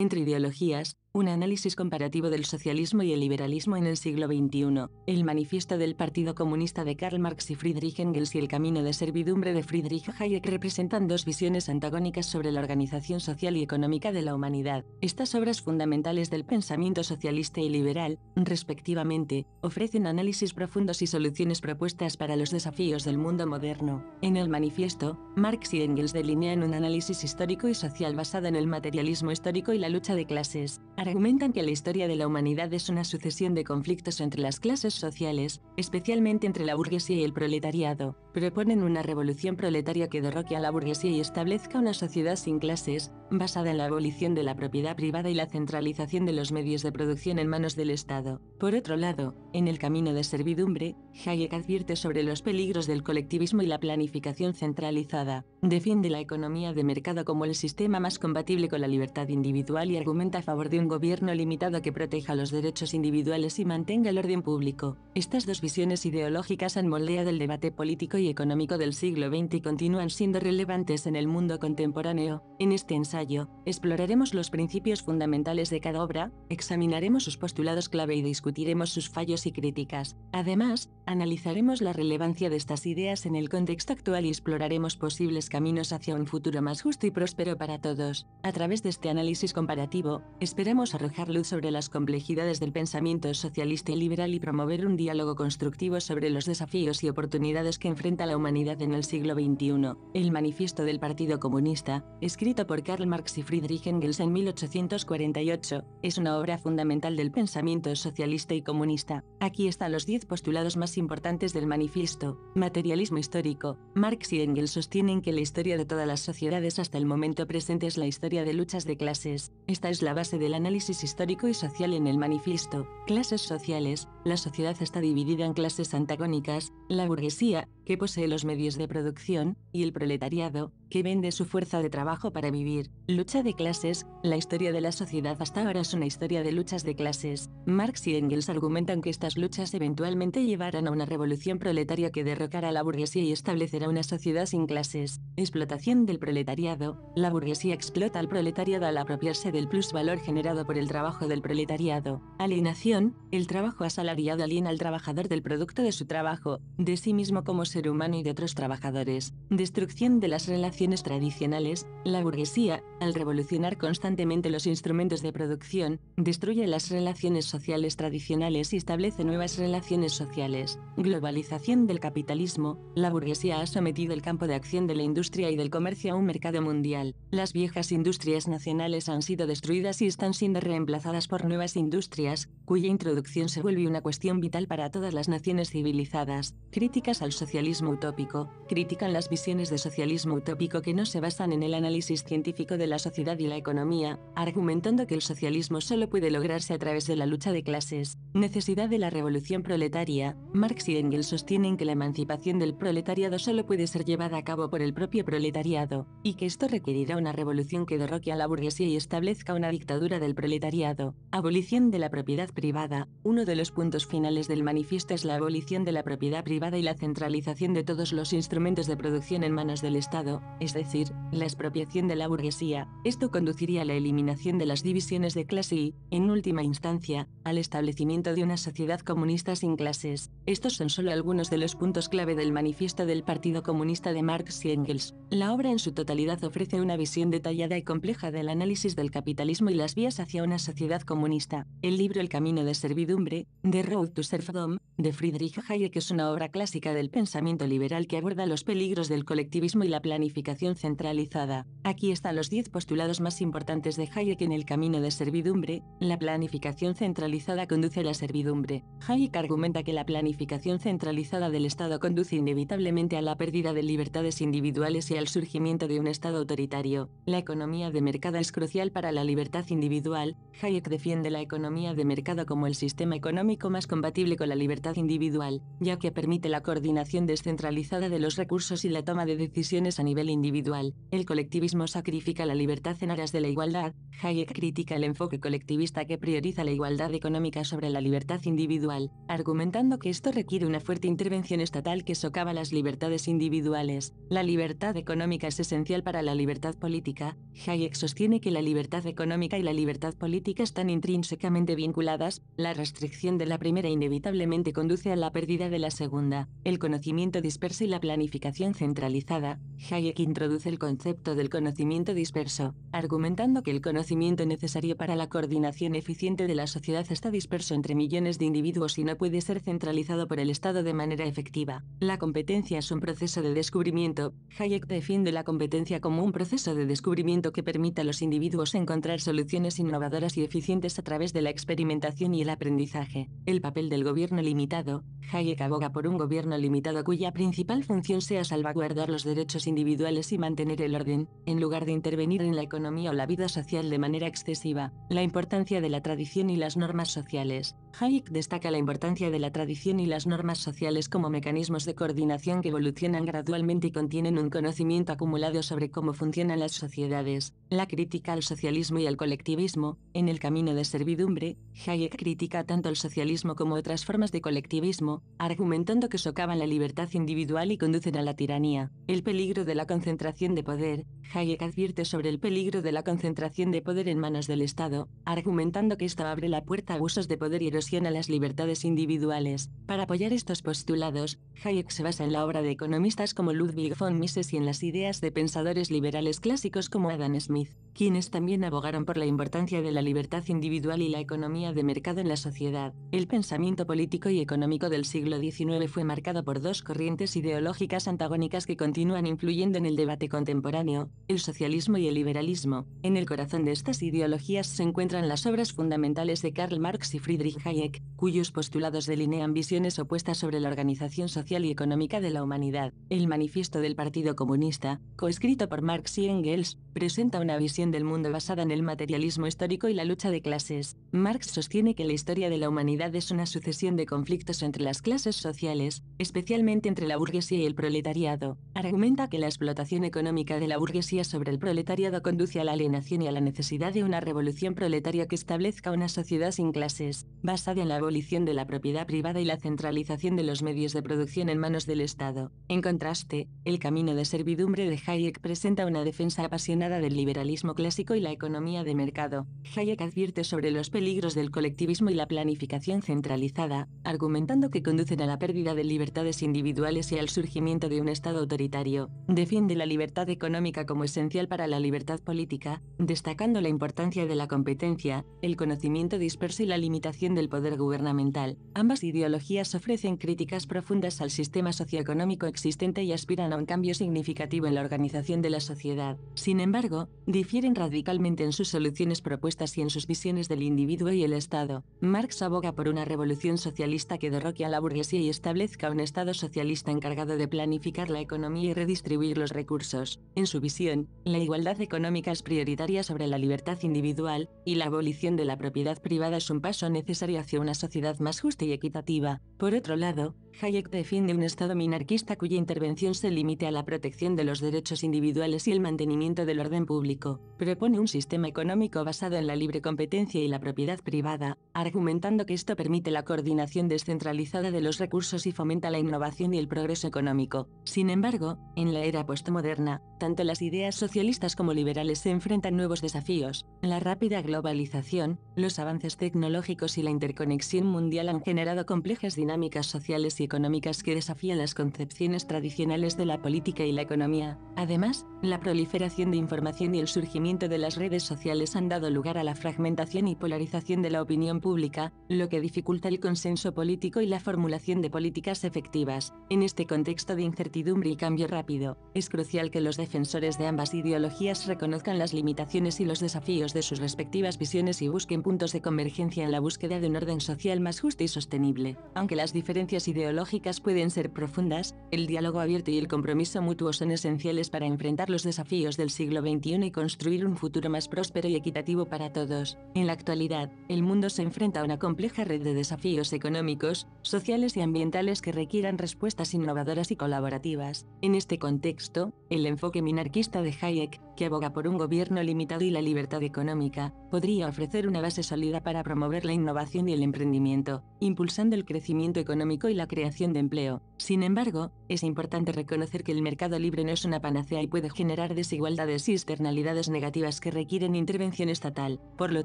Entre ideologías, un análisis comparativo del socialismo y el liberalismo en el siglo XXI, el manifiesto del Partido Comunista de Karl Marx y Friedrich Engels y el camino de servidumbre de Friedrich Hayek representan dos visiones antagónicas sobre la organización social y económica de la humanidad. Estas obras fundamentales del pensamiento socialista y liberal, respectivamente, ofrecen análisis profundos y soluciones propuestas para los desafíos del mundo moderno. En el manifiesto, Marx y Engels delinean un análisis histórico y social basado en el materialismo histórico y la lucha de clases. Argumentan que la historia de la humanidad es una sucesión de conflictos entre las clases sociales, especialmente entre la burguesía y el proletariado. Proponen una revolución proletaria que derroque a la burguesía y establezca una sociedad sin clases, basada en la abolición de la propiedad privada y la centralización de los medios de producción en manos del Estado. Por otro lado, en el camino de servidumbre, Hayek advierte sobre los peligros del colectivismo y la planificación centralizada. Defiende la economía de mercado como el sistema más compatible con la libertad individual y argumenta a favor de un gobierno limitado que proteja los derechos individuales y mantenga el orden público. Estas dos visiones ideológicas han moldeado el debate político y económico del siglo XX y continúan siendo relevantes en el mundo contemporáneo. En este ensayo, exploraremos los principios fundamentales de cada obra, examinaremos sus postulados clave y discutiremos sus fallos y críticas. Además, analizaremos la relevancia de estas ideas en el contexto actual y exploraremos posibles caminos hacia un futuro más justo y próspero para todos. A través de este análisis comparativo, esperamos arrojar luz sobre las complejidades del pensamiento socialista y liberal y promover un diálogo constructivo sobre los desafíos y oportunidades que enfrenta la humanidad en el siglo XXI. El Manifiesto del Partido Comunista, escrito por Karl Marx y Friedrich Engels en 1848, es una obra fundamental del pensamiento socialista y comunista. Aquí están los 10 postulados más importantes del manifiesto. Materialismo histórico. Marx y Engels sostienen que la historia de todas las sociedades hasta el momento presente es la historia de luchas de clases. Esta es la base del análisis histórico y social en el manifiesto. Clases sociales. La sociedad está dividida en clases antagónicas, la burguesía, que posee los medios de producción, y el proletariado, que vende su fuerza de trabajo para vivir. Lucha de clases. La historia de la sociedad hasta ahora es una historia de luchas de clases. Marx y Engels argumentan que estas luchas eventualmente llevarán a una revolución proletaria que derrocará a la burguesía y establecerá una sociedad sin clases. Explotación del proletariado. La burguesía explota al proletariado al apropiarse del plusvalor generado por el trabajo del proletariado. Alienación. El trabajo asalariado aliena al trabajador del producto de su trabajo, de sí mismo como ser humano y de otros trabajadores. Destrucción de las relaciones tradicionales. La burguesía, al revolucionar constantemente los instrumentos de producción, destruye las relaciones sociales tradicionales y establece nuevas relaciones sociales. Globalización del capitalismo. La burguesía ha sometido el campo de acción de la industria y del comercio a un mercado mundial. Las viejas industrias nacionales han sido destruidas y están siendo reemplazadas por nuevas industrias, cuya introducción se vuelve una cuestión vital para todas las naciones civilizadas. Críticas al socialismo utópico. Critican las visiones de socialismo utópico que no se basan en el análisis científico de la sociedad y la economía, argumentando que el socialismo solo puede lograrse a través de la lucha de clases. Necesidad de la revolución proletaria. Marx y Engels sostienen que la emancipación del proletariado solo puede ser llevada a cabo por el propio proletariado, y que esto requerirá una revolución que derroque a la burguesía y establezca una dictadura del proletariado. Abolición de la propiedad privada. Uno de los puntos finales del manifiesto es la abolición de la propiedad privada y la centralización de todos los instrumentos de producción en manos del Estado, es decir, la expropiación de la burguesía. Esto conduciría a la eliminación de las divisiones de clase y, en última instancia, al establecimiento de una sociedad comunista sin clases. Estos son solo algunos de los puntos clave del manifiesto del Partido Comunista de Marx y Engels. La obra en su totalidad ofrece una visión detallada y compleja del análisis del capitalismo y las vías hacia una sociedad comunista. El libro El camino de servidumbre, The Road to Serfdom, de Friedrich Hayek es una obra clásica del pensamiento liberal que aborda los peligros del colectivismo y la planificación centralizada. Aquí están los 10 postulados más importantes de Hayek en El camino de servidumbre. La planificación centralizada conduce a la servidumbre. Hayek argumenta que la planificación centralizada del Estado conduce inevitablemente a la pérdida de libertades individuales y al surgimiento de un Estado autoritario. La economía de mercado es crucial para la libertad individual. Hayek defiende la economía de mercado como el sistema económico más compatible con la libertad individual, ya que permite la coordinación descentralizada de los recursos y la toma de decisiones a nivel individual. El colectivismo sacrifica la libertad en aras de la igualdad. Hayek critica el enfoque colectivista que prioriza la igualdad económica sobre la libertad individual, argumentando que esto requiere una fuerte intervención estatal que socava las libertades individuales. La libertad económica es esencial para la libertad política. Hayek sostiene que la libertad económica y la libertad política están intrínsecamente vinculadas. La restricción de la primera inevitablemente conduce a la pérdida de la segunda. El conocimiento disperso y la planificación centralizada. Hayek introduce el concepto del conocimiento disperso, argumentando que el conocimiento necesario para la coordinación eficiente de la sociedad está disperso entre millones de individuos y no puede ser centralizado por el Estado de manera efectiva. La competencia es un proceso de descubrimiento. Hayek defiende la competencia como un proceso de descubrimiento que permite a los individuos encontrar soluciones innovadoras y eficientes a través de la experimentación y el aprendizaje. El papel del gobierno limitado. Hayek aboga por un gobierno limitado cuya principal función sea salvaguardar los derechos individuales y mantener el orden, en lugar de intervenir en la economía o la vida social de manera excesiva. La importancia de la tradición y las normas sociales. Hayek destaca la importancia de la tradición y las normas sociales como mecanismos de coordinación que evolucionan gradualmente y contienen un conocimiento acumulado sobre cómo funcionan las sociedades. La crítica al socialismo y al colectivismo. En El camino de servidumbre, Hayek critica tanto el socialismo como otras formas de colectivismo, argumentando que socavan la libertad individual y conducen a la tiranía. El peligro de la concentración de poder. Hayek advierte sobre el peligro de la concentración de poder en manos del Estado, argumentando que esto abre la puerta a abusos de poder y erosiona las libertades individuales. Para apoyar estos postulados, Hayek se basa en la obra de economistas como Ludwig von Mises y en las ideas de pensadores liberales clásicos como Adam Smith, quienes también abogaron por la importancia de la libertad individual y la economía de mercado en la sociedad. El pensamiento político y económico del siglo XIX fue marcado por dos corrientes ideológicas antagónicas que continúan influyendo en el debate contemporáneo: el socialismo y el liberalismo. En el corazón de estas ideologías se encuentran las obras fundamentales de Karl Marx y Friedrich Hayek, cuyos postulados delinean visiones opuestas sobre la organización social y económica de la humanidad. El Manifiesto del Partido Comunista, coescrito por Marx y Engels, presenta una visión del mundo basada en el materialismo histórico y la lucha de clases. Marx sostiene que la historia de la humanidad es una sucesión de conflictos entre las clases sociales, especialmente entre la burguesía y el proletariado. Argumenta que la explotación económica de la burguesía sobre el proletariado conduce a la alienación y a la necesidad de una revolución proletaria que establezca una sociedad sin clases, basada en la abolición de la propiedad privada y la centralización de los medios de producción en manos del Estado. En contraste, El camino de servidumbre de Hayek presenta una defensa apasionada del liberalismo clásico y la economía de mercado. Hayek advierte sobre los peligros del colectivismo y la planificación centralizada, argumentando que conducen a la pérdida de libertades individuales y al surgimiento de un Estado autoritario. Defiende la libertad económica como esencial para la libertad política, destacando la importancia de la competencia, el conocimiento disperso y la limitación del poder gubernamental. Ambas ideologías ofrecen críticas profundas al sistema socioeconómico existente y aspiran a un cambio significativo en la organización de la sociedad. Sin embargo, difieren radicalmente en sus soluciones propuestas y en sus visiones del individuo y el Estado. Marx aboga por una revolución socialista que derroque a la burguesía y establezca un Estado socialista encargado de planificar la economía y redistribuir los recursos. En su visión, la igualdad económica es prioritaria sobre la libertad individual, y la abolición de la propiedad privada es un paso necesario hacia una sociedad más justa y equitativa. Por otro lado, Hayek defiende un Estado minarquista cuya intervención se limite a la protección de los derechos individuales y el mantenimiento del orden público. Propone un sistema económico basado en la libre competencia y la propiedad privada, argumentando que esto permite la coordinación descentralizada de los recursos y fomenta la innovación y el progreso económico. Sin embargo, en la era postmoderna, tanto las ideas socialistas como liberales se enfrentan a nuevos desafíos. La rápida globalización, los avances tecnológicos y la interconexión mundial han generado complejas dinámicas sociales y económicas que desafían las concepciones tradicionales de la política y la economía. Además, la proliferación de información y el surgimiento de las redes sociales han dado lugar a la fragmentación y polarización de la opinión pública, lo que dificulta el consenso político y la formulación de políticas efectivas. En este contexto de incertidumbre y cambio rápido, es crucial que los defensores de ambas ideologías reconozcan las limitaciones y los desafíos de sus respectivas visiones y busquen puntos de convergencia en la búsqueda de un orden social más justo y sostenible. Aunque las diferencias ideológicas ideológicas pueden ser profundas, el diálogo abierto y el compromiso mutuo son esenciales para enfrentar los desafíos del siglo XXI y construir un futuro más próspero y equitativo para todos. En la actualidad, el mundo se enfrenta a una compleja red de desafíos económicos, sociales y ambientales que requieran respuestas innovadoras y colaborativas. En este contexto, el enfoque minarquista de Hayek, que aboga por un gobierno limitado y la libertad económica, podría ofrecer una base sólida para promover la innovación y el emprendimiento, impulsando el crecimiento económico y la creación de empleo. Sin embargo, es importante reconocer que el mercado libre no es una panacea y puede generar desigualdades y externalidades negativas que requieren intervención estatal. Por lo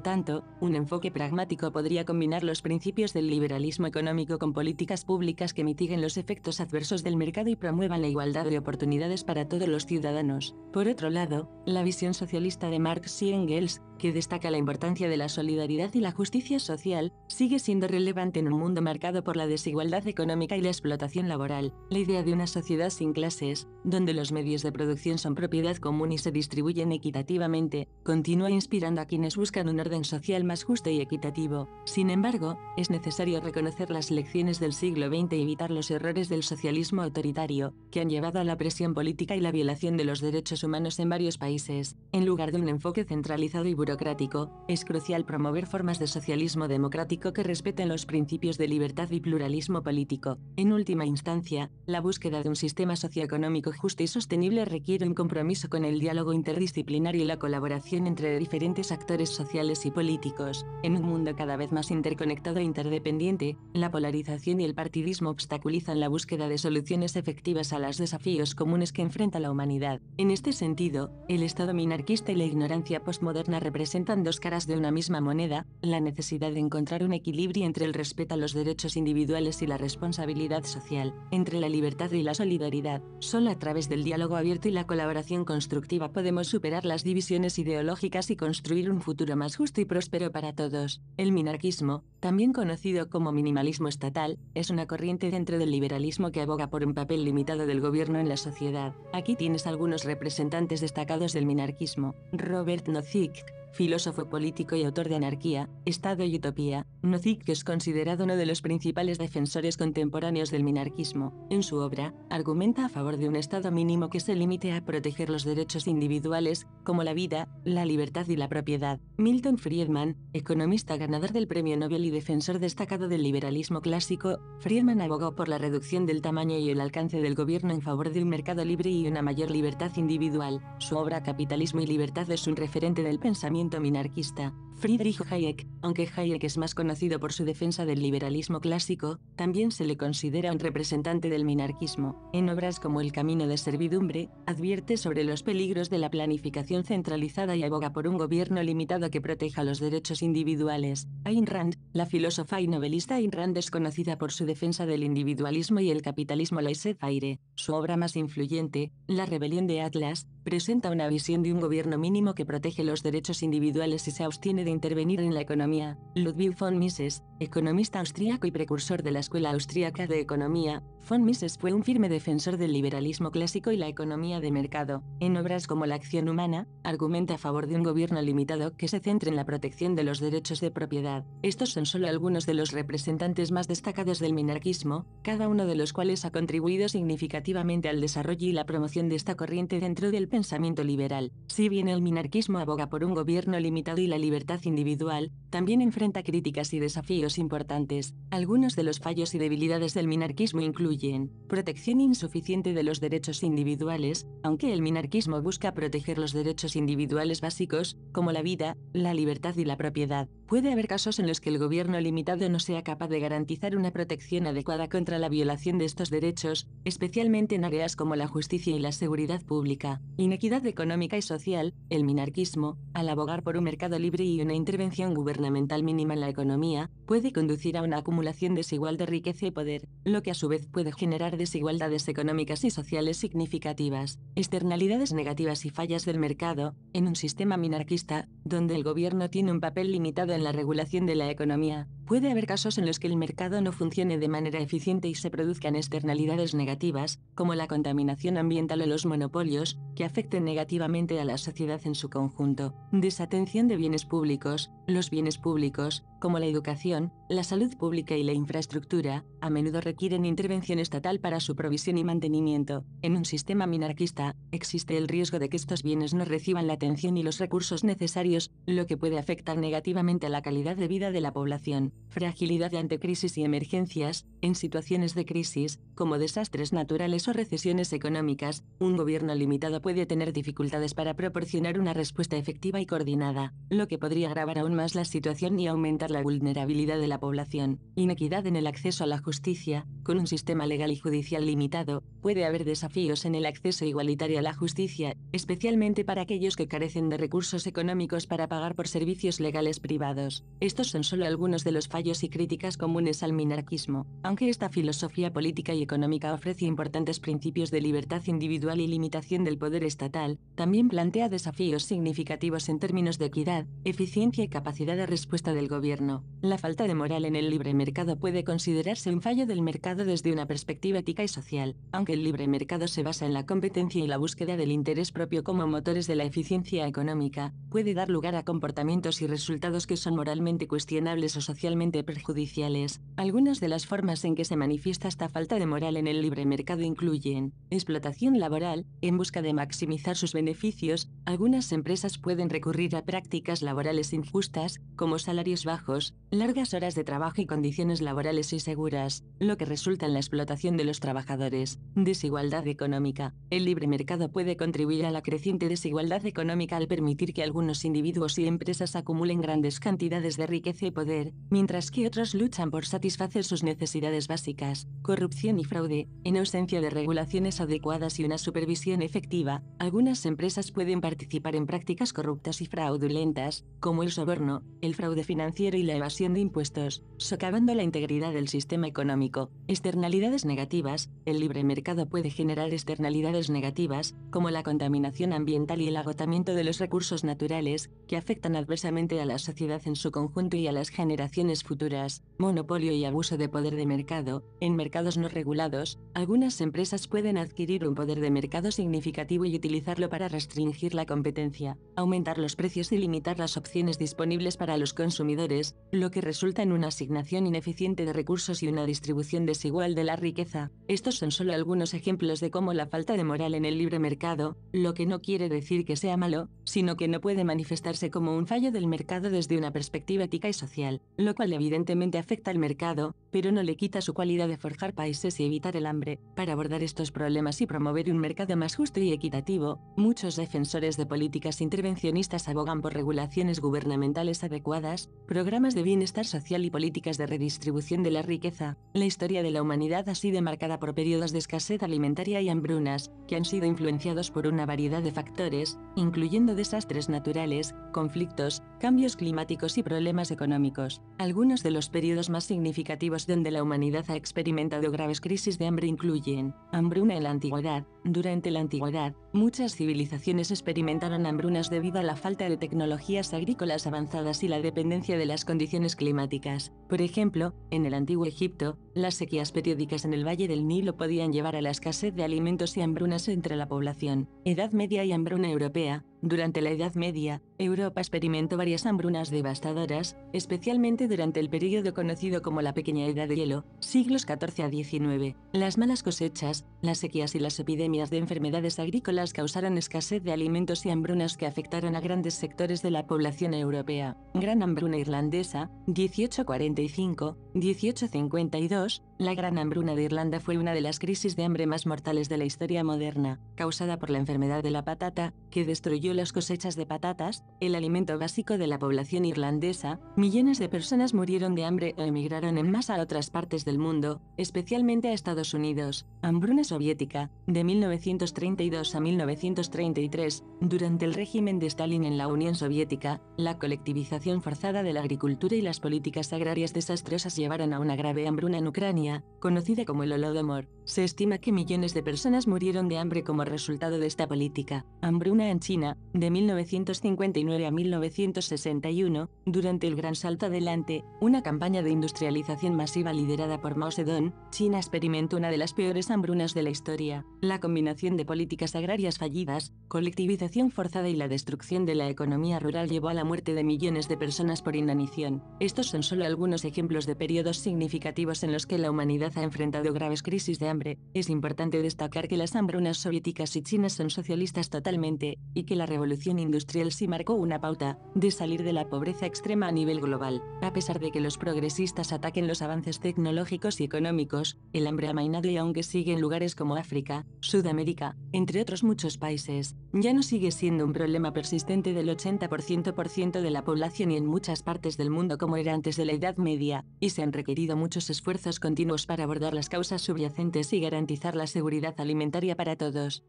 tanto, un enfoque pragmático podría combinar los principios del liberalismo económico con políticas públicas que mitiguen los efectos adversos del mercado y promuevan la igualdad de oportunidades para todos los ciudadanos. Por otro lado, la visión socialista de Marx y Engels, que destaca la importancia de la solidaridad y la justicia social, sigue siendo relevante en un mundo marcado por la desigualdad económica y la explotación laboral. La idea de una sociedad sin clases, donde los medios de producción son propiedad común y se distribuyen equitativamente, continúa inspirando a quienes buscan un orden social más justo y equitativo. Sin embargo, es necesario reconocer las lecciones del siglo XX y evitar los errores del socialismo autoritario, que han llevado a la presión política y la violación de los derechos humanos en varios países. En lugar de un enfoque centralizado y burocrático, es crucial promover formas de socialismo democrático que respeten los principios de libertad y pluralismo político. En última instancia, la búsqueda de un sistema socioeconómico justo y sostenible requiere un compromiso con el diálogo interdisciplinario y la colaboración entre diferentes actores sociales y políticos. En un mundo cada vez más interconectado e interdependiente, la polarización y el partidismo obstaculizan la búsqueda de soluciones efectivas a los desafíos comunes que enfrenta la humanidad. En este sentido, el Estado minarquista y la ignorancia postmoderna representan dos caras de una misma moneda, la necesidad de encontrar un equilibrio entre el respeto a los derechos individuales y la responsabilidad social, entre la libertad y la solidaridad. Solo a través del diálogo abierto y la colaboración constructiva podemos superar las divisiones ideológicas y construir un futuro más justo y próspero para todos. El minarquismo, también conocido como minimalismo estatal, es una corriente dentro del liberalismo que aboga por un papel limitado del gobierno en la sociedad. Aquí tienes algunos representantes destacados del minarquismo. Robert Nozick, filósofo político y autor de Anarquía, Estado y Utopía. Nozick es considerado uno de los principales defensores contemporáneos del minarquismo. En su obra, argumenta a favor de un Estado mínimo que se limite a proteger los derechos individuales, como la vida, la libertad y la propiedad. Milton Friedman, economista ganador del Premio Nobel y defensor destacado del liberalismo clásico, Friedman abogó por la reducción del tamaño y el alcance del gobierno en favor de un mercado libre y una mayor libertad individual. Su obra Capitalismo y Libertad es un referente del pensamiento minarquista. Friedrich Hayek, aunque Hayek es más conocido por su defensa del liberalismo clásico, también se le considera un representante del minarquismo. En obras como El camino de servidumbre, advierte sobre los peligros de la planificación centralizada y aboga por un gobierno limitado que proteja los derechos individuales. Ayn Rand, la filósofa y novelista Ayn Rand es conocida por su defensa del individualismo y el capitalismo laissez-faire. Su obra más influyente, La rebelión de Atlas, presenta una visión de un gobierno mínimo que protege los derechos individuales y se abstiene de intervenir en la economía. Ludwig von Mises, economista austríaco y precursor de la Escuela Austríaca de Economía, von Mises fue un firme defensor del liberalismo clásico y la economía de mercado. En obras como La acción humana, argumenta a favor de un gobierno limitado que se centre en la protección de los derechos de propiedad. Estos son solo algunos de los representantes más destacados del minarquismo, cada uno de los cuales ha contribuido significativamente al desarrollo y la promoción de esta corriente dentro del pensamiento liberal. Si bien el minarquismo aboga por un gobierno limitado y la libertad individual, también enfrenta críticas y desafíos importantes. Algunos de los fallos y debilidades del minarquismo incluyen protección insuficiente de los derechos individuales, aunque el minarquismo busca proteger los derechos individuales básicos, como la vida, la libertad y la propiedad. Puede haber casos en los que el gobierno limitado no sea capaz de garantizar una protección adecuada contra la violación de estos derechos, especialmente en áreas como la justicia y la seguridad pública. Inequidad económica y social, el minarquismo, al abogar por un mercado libre y una intervención gubernamental mínima en la economía, puede conducir a una acumulación desigual de riqueza y poder, lo que a su vez puede generar desigualdades económicas y sociales significativas. Externalidades negativas y fallas del mercado, en un sistema minarquista, donde el gobierno tiene un papel limitado en la regulación de la economía, puede haber casos en los que el mercado no funcione de manera eficiente y se produzcan externalidades negativas, como la contaminación ambiental o los monopolios, que afecten negativamente a la sociedad en su conjunto. Desatención de bienes públicos. Los bienes públicos, como la educación, la salud pública y la infraestructura, a menudo requieren intervención estatal para su provisión y mantenimiento. En un sistema minarquista, existe el riesgo de que estos bienes no reciban la atención y los recursos necesarios, lo que puede afectar negativamente a la calidad de vida de la población. Fragilidad ante crisis y emergencias. En situaciones de crisis, como desastres naturales o recesiones económicas, un gobierno limitado puede tener dificultades para proporcionar una respuesta efectiva y coordinada, lo que podría agravar aún más la situación y aumentar la vulnerabilidad de la población. Inequidad en el acceso a la justicia. Con un sistema legal y judicial limitado, puede haber desafíos en el acceso igualitario a la justicia, especialmente para aquellos que carecen de recursos económicos para pagar por servicios legales privados. Estos son solo algunos de los fallos y críticas comunes al minarquismo. Aunque esta filosofía política y económica ofrece importantes principios de libertad individual y limitación del poder estatal, también plantea desafíos significativos en términos de equidad, eficiencia y capacidad de respuesta del gobierno. La falta de moral en el libre mercado puede considerarse un fallo del mercado desde una perspectiva ética y social. Aunque el libre mercado se basa en la competencia y la búsqueda del interés propio como motores de la eficiencia económica, puede dar lugar a comportamientos y resultados que son moralmente cuestionables o socialmente perjudiciales. Algunas de las formas en que se manifiesta esta falta de moral en el libre mercado incluyen explotación laboral. En busca de maximizar sus beneficios, algunas empresas pueden recurrir a prácticas laborales injustas, como salarios bajos, largas horas de trabajo y condiciones laborales inseguras, lo que resulta en la explotación de los trabajadores. Desigualdad económica. El libre mercado puede contribuir a la creciente desigualdad económica al permitir que algunos individuos y empresas acumulen grandes cantidades de riqueza y poder, mientras que otros luchan por satisfacer sus necesidades básicas. Corrupción y fraude. En ausencia de regulaciones adecuadas y una supervisión efectiva, algunas empresas pueden participar en prácticas corruptas y fraudulentas, como el soborno, el fraude financiero y la evasión de impuestos, socavando la integridad del sistema económico. Externalidades negativas. El libre mercado puede generar externalidades negativas, como la contaminación ambiental y el agotamiento de los recursos naturales, que afectan adversamente a la sociedad en su conjunto y a las generaciones futuras. Monopolio y abuso de poder de mercado. En mercados no regulados, algunas empresas pueden adquirir un poder de mercado significativo y utilizarlo para restringir la competencia, aumentar los precios y limitar las opciones disponibles para los consumidores, lo que resulta en una asignación ineficiente de recursos y una distribución desigual de la riqueza. Estos son solo algunos ejemplos de cómo la falta de moral en el libre mercado, lo que no quiere decir que sea malo, sino que no puede manifestarse como un fallo del mercado desde una perspectiva ética y social, lo cual evidentemente afecta al mercado, pero no le quita su cualidad de forjar países y evitar el hambre. Para abordar estos problemas y promover un mercado más justo y equitativo, muchos defensores de políticas intervencionistas abogan por regulaciones gubernamentales adecuadas, programas de bienestar social y políticas de redistribución de la riqueza. La historia de la humanidad ha sido marcada por periodos de escasez alimentaria y hambrunas, que han sido influenciados por una variedad de factores, incluyendo desastres naturales, conflictos, cambios climáticos y problemas económicos. Algunos de los periodos más significativos donde la humanidad ha experimentado graves crisis de hambre incluyen hambruna en la antigüedad. Durante la antigüedad, muchas civilizaciones experimentaron hambrunas debido a la falta de tecnologías agrícolas avanzadas y la dependencia de las condiciones climáticas. Por ejemplo, en el antiguo Egipto, las sequías periódicas en el valle del Nilo podían llevar a la escasez de alimentos y hambrunas entre la población. Edad Media y hambruna europea. Durante la Edad Media, Europa experimentó varias hambrunas devastadoras, especialmente durante el período conocido como la Pequeña Edad de Hielo, siglos XIV a XIX. Las malas cosechas, las sequías y las epidemias de enfermedades agrícolas causaron escasez de alimentos y hambrunas que afectaron a grandes sectores de la población europea. Gran hambruna irlandesa, 1845-1852. La Gran Hambruna de Irlanda fue una de las crisis de hambre más mortales de la historia moderna, causada por la enfermedad de la patata, que destruyó las cosechas de patatas, el alimento básico de la población irlandesa. Millones de personas murieron de hambre o emigraron en masa a otras partes del mundo, especialmente a Estados Unidos. Hambruna soviética, de 1932 a 1933, durante el régimen de Stalin en la Unión Soviética, la colectivización forzada de la agricultura y las políticas agrarias desastrosas llevaron a una grave hambruna en Ucrania, Alemania, conocida como el Holodomor. Se estima que millones de personas murieron de hambre como resultado de esta política. Hambruna en China, de 1959 a 1961, durante el Gran Salto Adelante, una campaña de industrialización masiva liderada por Mao Zedong, China experimentó una de las peores hambrunas de la historia. La combinación de políticas agrarias fallidas, colectivización forzada y la destrucción de la economía rural llevó a la muerte de millones de personas por inanición. Estos son solo algunos ejemplos de periodos significativos en los que la humanidad ha enfrentado graves crisis de hambre. Es importante destacar que las hambrunas soviéticas y chinas son socialistas totalmente, y que la revolución industrial sí marcó una pauta de salir de la pobreza extrema a nivel global. A pesar de que los progresistas ataquen los avances tecnológicos y económicos, el hambre ha amainado y aunque sigue en lugares como África, Sudamérica, entre otros muchos países, ya no sigue siendo un problema persistente del 80% de la población y en muchas partes del mundo como era antes de la Edad Media, y se han requerido muchos esfuerzos continuos para abordar las causas subyacentes y garantizar la seguridad alimentaria para todos.